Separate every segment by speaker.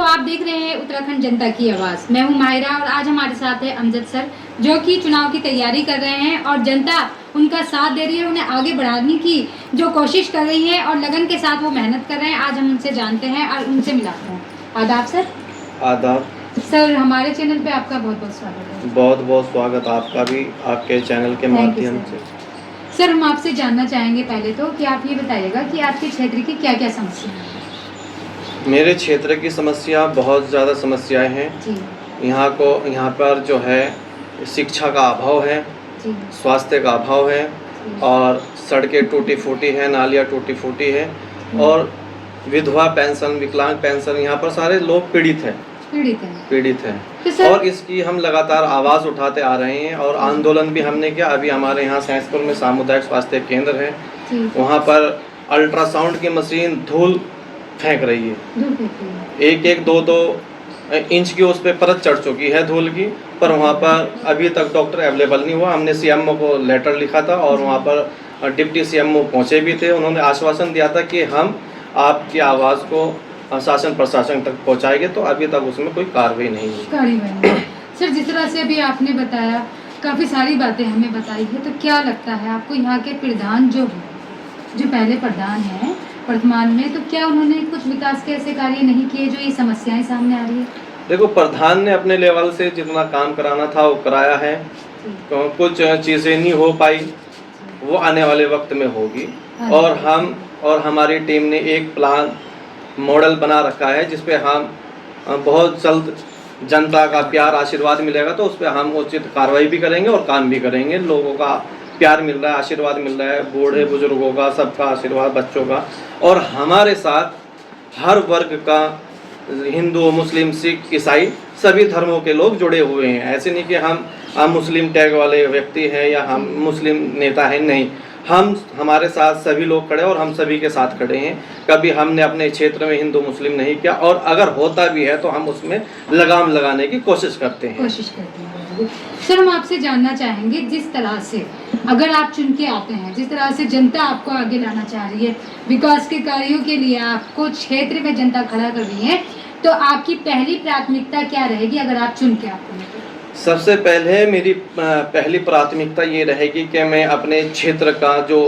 Speaker 1: आप देख रहे हैं उत्तराखंड जनता की आवाज़। मैं हूं माहिरा और आज हमारे साथ है अमजद सर, जो कि चुनाव की तैयारी कर रहे हैं और जनता उनका साथ दे रही है, उन्हें आगे बढ़ाने की जो कोशिश कर रही है और लगन के साथ वो मेहनत कर रहे हैं। आज हम उनसे जानते हैं और उनसे मिलाते हैं। आदाब सर।
Speaker 2: आदाब
Speaker 1: सर, हमारे चैनल पे आपका बहुत बहुत स्वागत है।
Speaker 2: बहुत बहुत स्वागत आपका भी, आपके चैनल के माध्यम से।
Speaker 1: सर, हम आपसे जानना चाहेंगे पहले तो कि आप ये बताइएगा कि आपके क्षेत्र की क्या क्या समस्या है।
Speaker 2: मेरे क्षेत्र की समस्या बहुत ज़्यादा समस्याएं हैं। यहाँ पर जो है शिक्षा का अभाव है, स्वास्थ्य का अभाव है और सड़कें टूटी फूटी हैं, नालियाँ टूटी फूटी है और विधवा पेंशन, विकलांग पेंशन, यहाँ पर सारे लोग पीड़ित हैं।
Speaker 1: तो
Speaker 2: और इसकी हम लगातार आवाज़ उठाते आ रहे हैं और आंदोलन भी हमने किया। अभी हमारे यहाँ सैंसपुर में सामुदायिक स्वास्थ्य केंद्र है, वहाँ पर अल्ट्रासाउंड की मशीन धूल फेंक रही है। एक दो इंच की उस पर परत चढ़ चुकी है धूल की, पर वहाँ पर अभी तक डॉक्टर अवेलेबल नहीं हुआ। हमने सीएमओ को लेटर लिखा था और वहाँ पर डिप्टी सीएमओ पहुँचे भी थे। उन्होंने आश्वासन दिया था कि हम आपकी आवाज़ को शासन प्रशासन तक पहुँचाएंगे, तो अभी तक उसमें कोई कार्रवाई नहीं हुई।
Speaker 1: सर, जिस तरह से अभी आपने बताया, काफ़ी सारी बातें हमें बताई है, तो क्या लगता है आपको यहाँ के प्रधान जो पहले प्रधान हैं वर्तमान में, तो क्या उन्होंने कुछ विकास के ऐसे कार्य नहीं किए जो ये समस्याएं सामने आ रही है?
Speaker 2: देखो, प्रधान ने अपने लेवल से जितना काम कराना था वो कराया है। तो कुछ चीज़ें नहीं हो पाई, वो आने वाले वक्त में होगी। और हमारी टीम ने एक प्लान मॉडल बना रखा है जिसपे हम बहुत जल्द जनता का प्यार आशीर्वाद मिलेगा, तो उस पर हम उचित कार्रवाई भी करेंगे और काम भी करेंगे। लोगों का प्यार मिल रहा है, आशीर्वाद मिल रहा है, बूढ़े बुजुर्गों का, सबका आशीर्वाद, बच्चों का। और हमारे साथ हर वर्ग का, हिंदू, मुस्लिम, सिख, ईसाई, सभी धर्मों के लोग जुड़े हुए हैं। ऐसे नहीं कि हम मुस्लिम टैग वाले व्यक्ति हैं या हम मुस्लिम नेता हैं, नहीं। हमारे साथ सभी लोग खड़े और हम सभी के साथ खड़े हैं। कभी हमने अपने क्षेत्र में हिंदू मुस्लिम नहीं किया, और अगर होता भी है तो हम उसमें लगाम लगाने की कोशिश करते हैं।
Speaker 1: सर, हम आपसे जानना चाहेंगे, जिस तरह से अगर आप चुन के आते हैं, जिस तरह से जनता आपको आगे लाना चाह रही है, विकास के कार्यों के लिए आपको क्षेत्र में जनता खड़ा कर रही है, तो आपकी पहली प्राथमिकता क्या रहेगी अगर आप चुन के आते हैं?
Speaker 2: सबसे पहले मेरी पहली प्राथमिकता ये रहेगी कि मैं अपने क्षेत्र का जो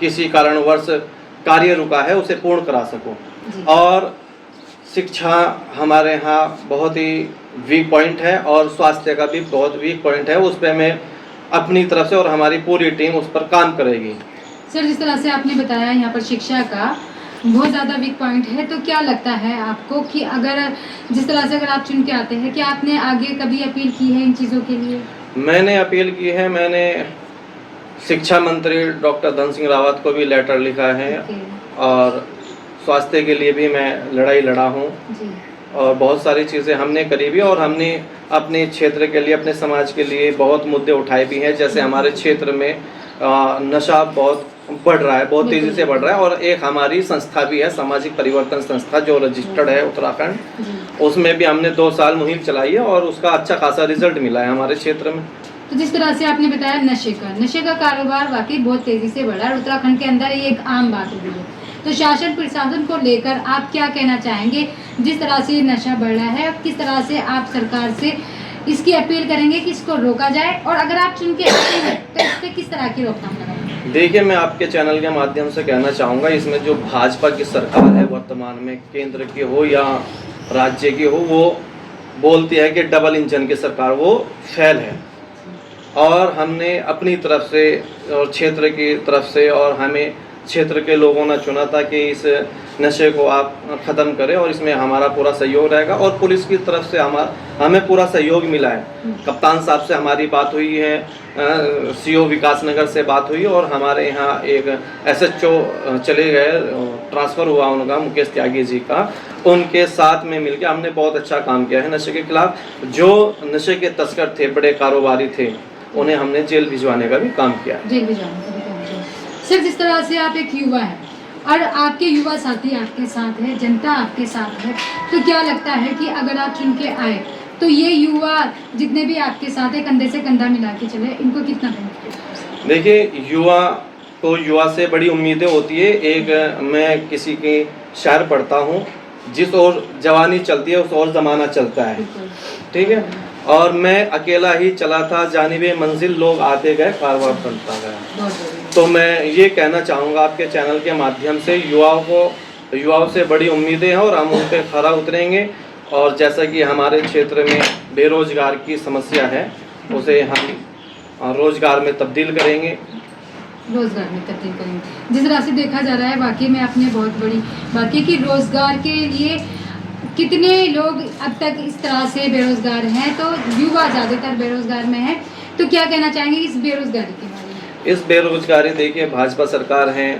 Speaker 2: किसी कारणवश कार्य रुका है उसे पूर्ण करा सकूं। और शिक्षा हमारे यहाँ बहुत ही वीक पॉइंट है और स्वास्थ्य का भी बहुत वीक पॉइंट है। उस पर मैं अपनी तरफ से और हमारी पूरी टीम उस पर काम करेगी।
Speaker 1: सर, जिस तरह से आपने बताया यहाँ पर शिक्षा का बहुत ज़्यादा वीक पॉइंट है, तो क्या लगता है आपको कि जिस तरह से अगर आप चुन के आते हैं, क्या आपने आगे कभी अपील की है इन चीज़ों के लिए?
Speaker 2: मैंने अपील की है। मैंने शिक्षा मंत्री डॉक्टर धन सिंह रावत को भी लेटर लिखा है और स्वास्थ्य के लिए भी मैं लड़ाई लड़ा हूँ और बहुत सारी चीज़ें हमने करी भी, और हमने अपने क्षेत्र के लिए, अपने समाज के लिए बहुत मुद्दे उठाए भी हैं। जैसे हमारे क्षेत्र में नशा बहुत बढ़ रहा है, बहुत तेज़ी से बढ़ रहा है, और एक हमारी संस्था भी है, सामाजिक परिवर्तन संस्था, जो रजिस्टर्ड है उत्तराखंड। उसमें भी हमने 2 साल मुहिम चलाई है और उसका अच्छा खासा रिजल्ट मिला है हमारे क्षेत्र में।
Speaker 1: तो जिस तरह से आपने बताया नशे का कारोबार वाकई बहुत तेज़ी से बढ़ा है उत्तराखंड के अंदर, ये एक आम बात हो गई है। तो शासन प्रशासन को लेकर आप क्या कहना चाहेंगे? जिस तरह से नशा बढ़ रहा है, किस तरह से आप सरकार से इसकी अपील करेंगे कि इसको रोका जाए, और अगर आप चुन के आते हैं तो इस पर किस तरह की रोकथाम लगाएंगे?
Speaker 2: देखिए, मैं आपके चैनल के माध्यम से कहना चाहूँगा, इसमें जो भाजपा की सरकार है वर्तमान में, केंद्र की हो या राज्य की हो, वो बोलती है कि डबल इंजन की सरकार, वो फेल है। और हमने अपनी तरफ से और क्षेत्र की तरफ से, और हमें क्षेत्र के लोगों ने चुना था कि इस नशे को आप ख़त्म करें, और इसमें हमारा पूरा सहयोग रहेगा। और पुलिस की तरफ से हमें पूरा सहयोग मिला है। कप्तान साहब से हमारी बात हुई है, सीओ विकासनगर से बात हुई, और हमारे यहाँ एक एसएचओ चले गए, ट्रांसफ़र हुआ उनका, मुकेश त्यागी जी का। उनके साथ में मिलकर हमने बहुत अच्छा काम किया है नशे के खिलाफ। जो नशे के तस्कर थे, बड़े कारोबारी थे, उन्हें हमने जेल भिजवाने का भी काम किया।
Speaker 1: सर, जिस तरह से आप एक युवा हैं और आपके युवा साथी आपके साथ है, जनता आपके साथ है, तो क्या लगता है कि अगर आप चुन के आए तो ये युवा जितने भी आपके साथ है, कंधे से कंधा मिला के चले, इनको कितना बेनिफिट?
Speaker 2: देखिए, युवा से बड़ी उम्मीदें होती है। एक मैं किसी की शायर पढ़ता हूँ जिस ओर जवानी चलती है उस ओर ज़माना चलता है,
Speaker 1: बिल्कुल।
Speaker 2: ठीक है। और मैं अकेला ही चला था जानिबे मंजिल, लोग आते गए कारवां बनता गया।
Speaker 1: बहुत बढ़िया।
Speaker 2: तो मैं ये कहना चाहूँगा आपके चैनल के माध्यम से युवाओं से बड़ी उम्मीदें हैं और हम उन पे खरा उतरेंगे। और जैसा कि हमारे क्षेत्र में बेरोजगार की समस्या है उसे हम रोजगार में तब्दील करेंगे।
Speaker 1: रोजगार में तब्दील करेंगे। जिस तरह से देखा जा रहा है वाकई में आपने बहुत बड़ी बात की कि रोजगार के लिए कितने लोग अब तक इस तरह से बेरोजगार हैं, तो युवा ज़्यादातर बेरोजगार में है। तो क्या कहना चाहेंगे इस बेरोजगारी के बारे में?
Speaker 2: इस बेरोजगारी देखिए भाजपा सरकार है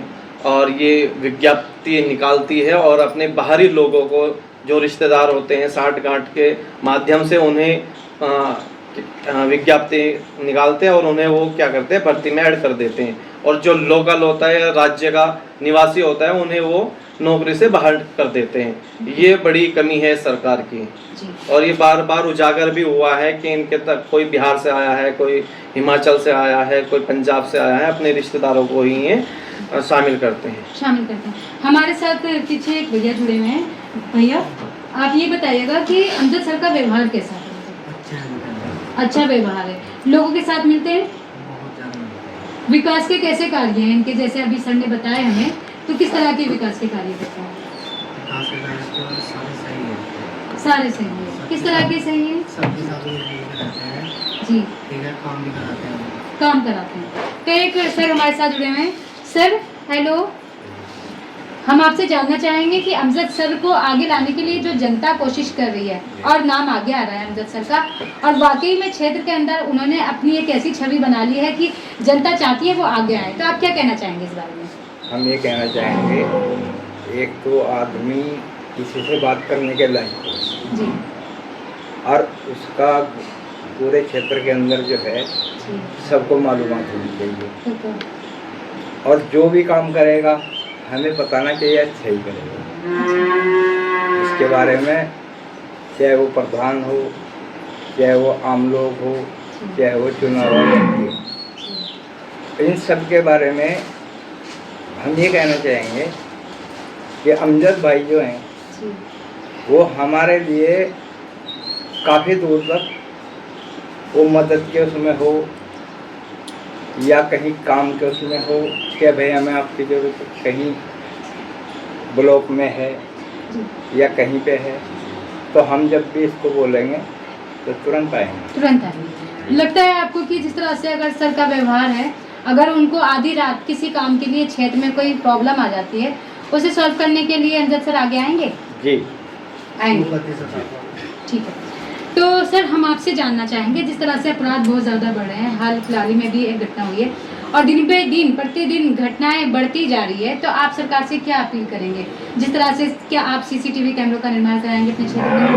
Speaker 2: और ये विज्ञप्ति निकालती है और अपने बाहरी लोगों को जो रिश्तेदार होते हैं साठ गांठ के माध्यम से उन्हें विज्ञप्ति निकालते हैं और उन्हें वो क्या करते हैं भर्ती में ऐड कर देते हैं। और जो लोकल होता है राज्य का निवासी होता है उन्हें वो नौकरी से बाहर कर देते हैं। ये बड़ी कमी है सरकार की।
Speaker 1: जी।
Speaker 2: और ये बार बार उजागर भी हुआ है कि इनके तक कोई बिहार से आया है, कोई हिमाचल से आया है, कोई पंजाब से आया है, अपने रिश्तेदारों को ही ये शामिल करते हैं।
Speaker 1: हमारे साथ पीछे एक भैया जुड़े हुए हैं। भैया आप ये बताइएगा कि अमजद सर का व्यवहार कैसा है? अच्छा व्यवहार है, लोगों के साथ मिलते हैं। विकास के कैसे कार्य हैं इनके, जैसे अभी सर ने बताया हमें, तो किस तरह के विकास के कार्य करते हैं? सारे सही है। किस तरह के सही है? जी, काम कराते हैं। तो एक सर हमारे साथ जुड़े हुए हैं। सर हेलो, हम आपसे जानना चाहेंगे कि अमजद सर को आगे लाने के लिए जो जनता कोशिश कर रही है और नाम आगे आ रहा है अमजद सर का, और वाकई में क्षेत्र के अंदर उन्होंने अपनी एक ऐसी छवि बना ली है कि जनता चाहती है वो आगे आए, तो आप क्या कहना चाहेंगे इस बारे में?
Speaker 3: हम ये कहना चाहेंगे, एक तो आदमी किसी से बात करने के लायक
Speaker 1: जी
Speaker 3: और उसका पूरे क्षेत्र के अंदर जो है
Speaker 1: जी
Speaker 3: सबको मालूमात होनी चाहिए
Speaker 1: बिल्कुल।
Speaker 3: और जो भी काम करेगा हमें बताना चाहिए अच्छा ही करेगा। इसके बारे में चाहे वो प्रधान हो, चाहे वो आम लोग हो, चाहे वो चुनाव व्यक्ति हो, इन सब के बारे में हम ये कहना चाहेंगे कि अमजद भाई जो हैं
Speaker 1: जी
Speaker 3: वो हमारे लिए काफ़ी दूर तक वो मदद के उसमें हो या कहीं काम के उसमें हो कि भाई हमें आपकी ज़रूरत कहीं ब्लॉक में है या कहीं पे है, तो हम जब भी इसको बोलेंगे तो तुरंत आएंगे।
Speaker 1: तुरंत आएंगे। लगता है आपको कि जिस तरह से अगर सर का व्यवहार है, अगर उनको आधी रात किसी काम के लिए क्षेत्र में कोई प्रॉब्लम आ जाती है, उसे सॉल्व करने के लिए अमजद सर आगे आएंगे?
Speaker 3: जी
Speaker 1: आएंगे। ठीक है। तो सर हम आपसे जानना चाहेंगे, जिस तरह से अपराध बहुत ज़्यादा बढ़ रहे हैं, हाल फिलहाल में भी एक घटना हुई है और दिन पे दिन प्रतिदिन घटनाएं बढ़ती जा रही है, तो आप सरकार से क्या अपील करेंगे? जिस तरह से क्या आप सीसीटीवी कैमरों का निर्माण कराएंगे अपने क्षेत्र में?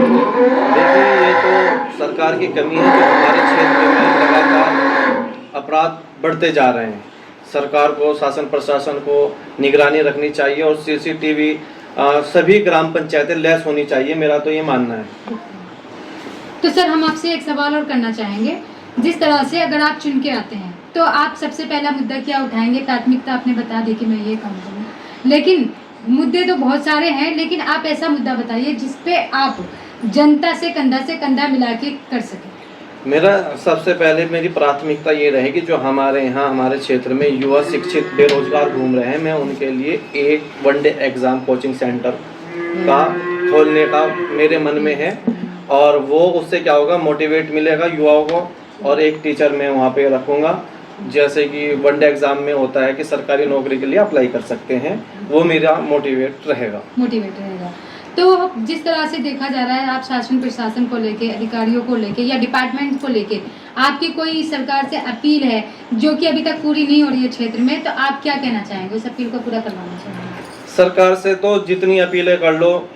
Speaker 2: देखिए ये तो सरकार की कमी है कि हमारे क्षेत्र में लगातार अपराध बढ़ते जा रहे हैं। सरकार को, शासन प्रशासन को निगरानी रखनी चाहिए और सीसीटीवी सभी ग्राम पंचायतें लैस होनी चाहिए, मेरा तो ये मानना है।
Speaker 1: तो सर हम आपसे एक सवाल और करना चाहेंगे, जिस तरह से अगर आप चुन के आते हैं तो आप सबसे पहला मुद्दा क्या उठाएंगे? प्राथमिकता आपने बता दी कि मैं ये काम करूँ, लेकिन मुद्दे तो बहुत सारे हैं, लेकिन आप ऐसा मुद्दा बताइए जिसपे आप जनता से कंधा मिला के कर सकें।
Speaker 2: मेरा सबसे पहले मेरी प्राथमिकता ये रहेगी, जो हमारे यहाँ हमारे क्षेत्र में युवा शिक्षित बेरोजगार घूम रहे हैं, मैं उनके लिए एक वनडे एग्ज़ाम कोचिंग सेंटर का खोलने का मेरे मन में है। और वो उससे क्या होगा, मोटिवेट मिलेगा युवाओं को, और एक टीचर मैं वहाँ पे रखूँगा। जैसे कि वनडे एग्ज़ाम में होता है कि सरकारी नौकरी के लिए अप्लाई कर सकते हैं, वो मेरा मोटिवेट रहेगा।
Speaker 1: तो जिस तरह से देखा जा रहा है, आप शासन प्रशासन को लेके, अधिकारियों को लेके या डिपार्टमेंट को लेके आपकी कोई सरकार से अपील है जो कि अभी तक पूरी नहीं हो रही है क्षेत्र में, तो आप क्या कहना चाहेंगे? उस अपील को पूरा करवाना चाहेंगे?
Speaker 2: सरकार से तो जितनी अपीलें कर लो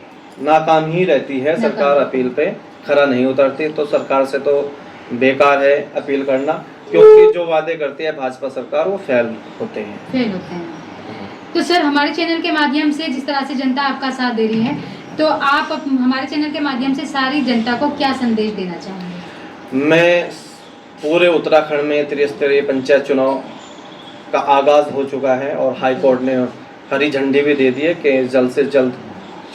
Speaker 2: नाकाम ही रहती है। सरकार अपील पे खरा नहीं उतरती, तो सरकार से तो बेकार है अपील करना, क्योंकि जो वादे करती है भाजपा सरकार वो फेल होते हैं।
Speaker 1: तो सर हमारे चैनल के माध्यम से जिस तरह से जनता आपका साथ दे रही है, तो आप हमारे चैनल के माध्यम से सारी जनता को क्या संदेश देना चाहेंगे?
Speaker 2: मैं पूरे उत्तराखंड में त्रिस्तरीय पंचायत चुनाव का आगाज़ हो चुका है और हाई कोर्ट ने हरी झंडी भी दे दी है कि जल्द से जल्द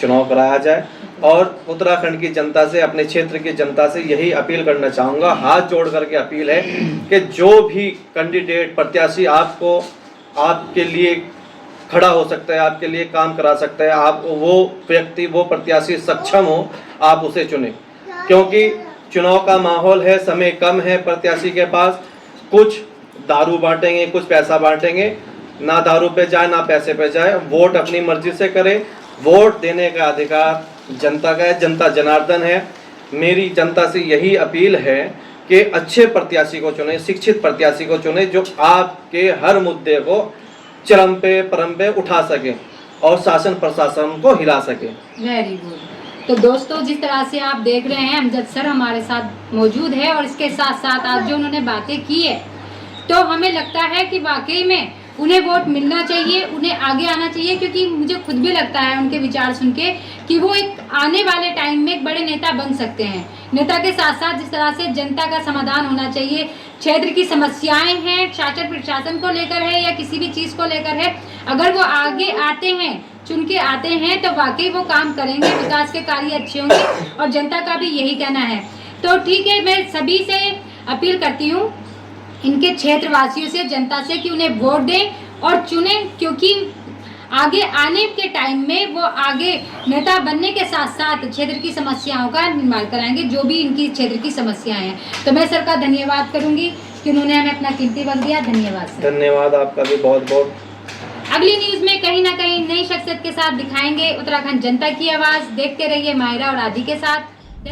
Speaker 2: चुनाव कराया जाए। और उत्तराखंड की जनता से, अपने क्षेत्र की जनता से यही अपील करना चाहूँगा, हाथ जोड़ करके अपील है कि जो भी कैंडिडेट प्रत्याशी आपको आपके लिए खड़ा हो सकता है, आपके लिए काम करा सकता है, आप वो व्यक्ति, वो प्रत्याशी सक्षम हो, आप उसे चुनें। क्योंकि चुनाव का माहौल है, समय कम है प्रत्याशी के पास, कुछ दारू बांटेंगे, कुछ पैसा बांटेंगे, ना दारू पे जाए ना पैसे पे जाए। वोट अपनी मर्जी से करे, वोट देने का अधिकार जनता का है, जनता जनार्दन है। मेरी जनता से यही अपील है कि अच्छे प्रत्याशी को चुने, शिक्षित प्रत्याशी को चुने, जो आपके हर मुद्दे को चरम पे परम पे उठा सके और शासन प्रशासन को हिला सके।
Speaker 1: Very good. तो दोस्तों, जिस तरह से आप देख रहे हैं, अमजद सर हमारे साथ मौजूद है और इसके साथ साथ आज जो उन्होंने बातें की है, तो हमें लगता है कि वाकई में उन्हें वोट मिलना चाहिए, उन्हें आगे आना चाहिए, क्योंकि मुझे खुद भी लगता है उनके विचार सुन के कि वो एक आने वाले टाइम में एक बड़े नेता बन सकते हैं। नेता के साथ साथ जिस तरह से जनता का समाधान होना चाहिए, क्षेत्र की समस्याएं हैं, शासन प्रशासन को लेकर है या किसी भी चीज़ को लेकर है, अगर वो आगे आते हैं, चुन के आते हैं, तो वाकई वो काम करेंगे, विकास के कार्य अच्छे होंगे और जनता का भी यही कहना है। तो ठीक है, मैं सभी से अपील करती हूँ, इनके क्षेत्र वासियों से, जनता से, कि उन्हें वोट दें और चुनें, क्योंकि आगे आने के टाइम में वो आगे नेता बनने के साथ साथ क्षेत्र की समस्याओं का निर्माण कराएंगे, जो भी इनकी क्षेत्र की समस्याएं हैं। तो मैं सर का धन्यवाद करूंगी कि उन्होंने हमें अपना कीमती वक्त दिया। धन्यवाद सर।
Speaker 2: धन्यवाद आपका भी बहुत बहुत।
Speaker 1: अगली न्यूज में कहीं ना कहीं नई शख्सियत के साथ दिखाएंगे उत्तराखंड जनता की आवाज। देखते रहिए माहिरा और आदि के साथ।